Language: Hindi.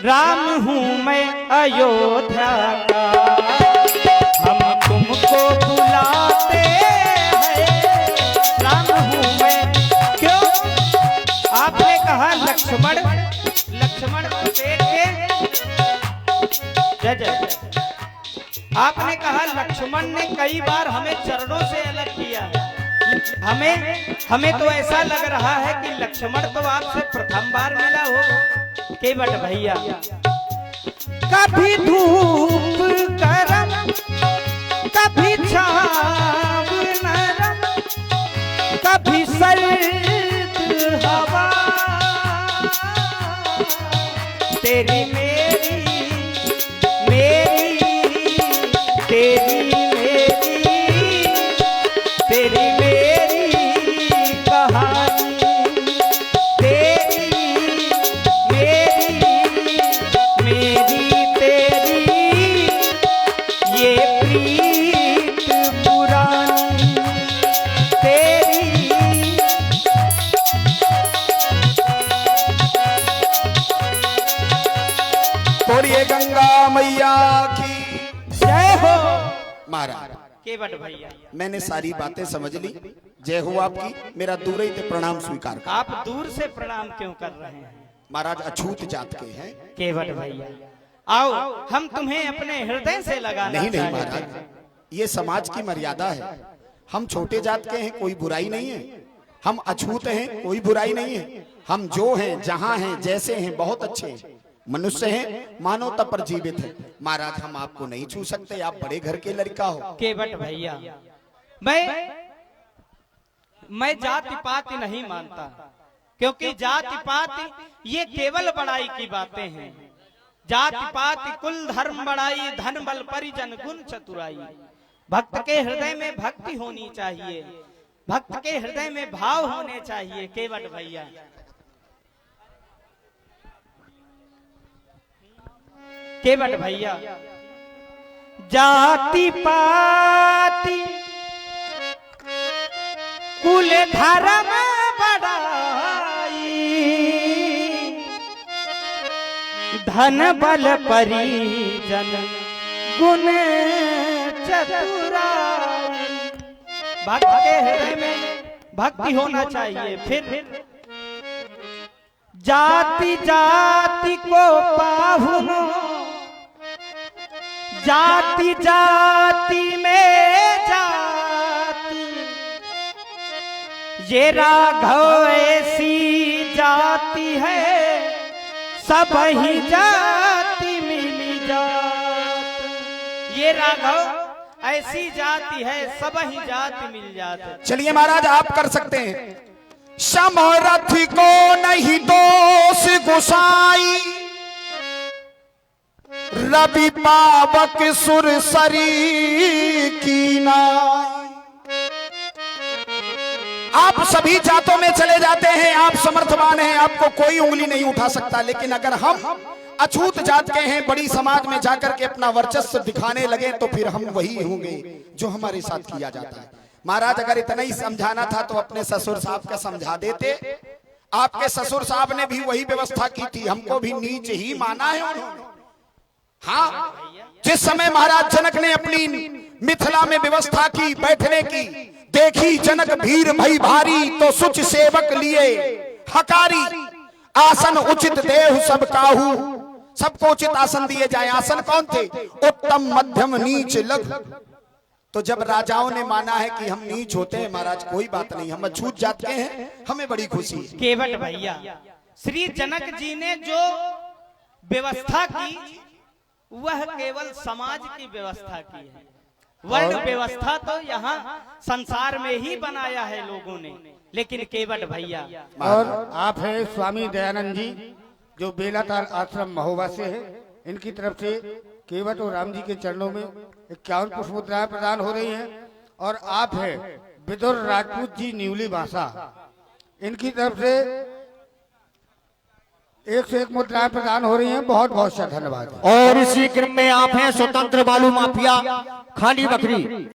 राम हूँ मैं अयोध्या का, हम तुमको बुलाते हैं, राम हूँ मैं। क्यों? आपने कहा लक्ष्मण, लक्ष्मण को देख के जय जय, आपने कहा लक्ष्मण ने कई बार हमें चरणों से अलग किया। हमें तो ऐसा लग रहा है कि लक्ष्मण तो आपसे प्रथम बार मिला हो केवट भैया। कभी धूप गरम, कभी छाव नरम, कभी सर्द हवा, तेरी मेरी मेरी तेरी मेरी तेरी मेरी कहानी, तेरी मेरी मेरी तेरी ये प्रीत पुरानी, तेरी। बोलिए गंगा मैया की जय हो। महाराज केवट भैया, मैंने सारी बातें समझ ली, जय हो आपकी। मेरा दूर ही से प्रणाम स्वीकार कर। आप दूर से प्रणाम क्यों कर रहे हैं? महाराज अछूत जात के हैं। केवट भैया आओ, हम तुम्हें अपने हृदय से लगाना नहीं नहीं चाहते महाराज, हैं। ये समाज की मर्यादा है। हम छोटे जात के हैं, कोई बुराई नहीं है। हम अछूत हैं, कोई बुराई नहीं है। हम जो हैं, जहां हैं, जैसे हैं, बहुत अच्छे हैं, मनुष्य हैं, मानवता पर जीवित है। महाराज हम आपको नहीं छू सकते, आप बड़े घर के लड़का हो। केवट भैया, मैं जाति पाति नहीं मानता, क्योंकि जाति पाति ये केवल बड़ाई की बातें हैं। जाति पाति कुल धर्म बड़ाई, धन बल परिजन गुण चतुराई। भक्त के हृदय में भक्ति होनी चाहिए, भक्त के हृदय में भाव होने चाहिए। केवट भैया, केवट भैया, जाति पाति कुल धर्म बड़ाई, धन बल परिजन गुण चतुराई। भक्त के हृदय में भक्ति होना चाहिए। फिर जाति जाति को पाहुनो, जाति जाति में जाति, ये राघव ऐसी जाति है, सब ही जाति मिली जात। ये राघव ऐसी जाति है, सब ही जाति मिल जाती। चलिए महाराज आप कर सकते हैं। समरथ को नहीं दोष गुसाई, रवि पावक सुर सरी की नाई। आप सभी जातों में चले जाते हैं, आप समर्थवान हैं, आपको कोई उंगली नहीं उठा सकता। लेकिन अगर हम अछूत जात के हैं, बड़ी समाज में जाकर के अपना वर्चस्व दिखाने लगे, तो फिर हम वही होंगे जो हमारे साथ किया जाता है। महाराज अगर इतना ही समझाना था तो अपने ससुर साहब का समझा देते। आपके ससुर साहब ने भी वही व्यवस्था की थी, हमको भी नीच ही माना है उन्होंने। हाँ, जिस समय महाराज जनक ने अपनी मिथिला में व्यवस्था की बैठने की, देखी जनक भीड़ भई भारी, तो सुच सेवक लिए हकारी। आसन उचित देहु सब काहू, सबको उचित आसन दिए जाए। आसन कौन थे? उत्तम मध्यम नीच लघु। तो जब राजाओं ने माना है कि हम नीच होते हैं, महाराज कोई बात नहीं, हम अछूत जात के हैं, हमें बड़ी खुशी है। केवट भैया, श्री जनक जी ने जो व्यवस्था की वह केवल समाज की व्यवस्था की है। वर्ण व्यवस्था तो यहाँ संसार में ही बनाया है लोगों ने। लेकिन केवट भैया, और आप हैं स्वामी दयानंद जी, जो बेलाताल आश्रम महोबा से है। इनकी तरफ से केवट और राम जी के चरणों में 51 पुष्प मुद्राएं प्रदान हो रही हैं। और आप हैं विदुर राजपूत जी न्यूली बांसा, इनकी तरफ से 101 मुद्राएं प्रदान हो रही हैं। बहुत बहुत सा धन्यवाद। और इसी क्रम में आप हैं स्वतंत्र बालू माफिया खाली बकरी।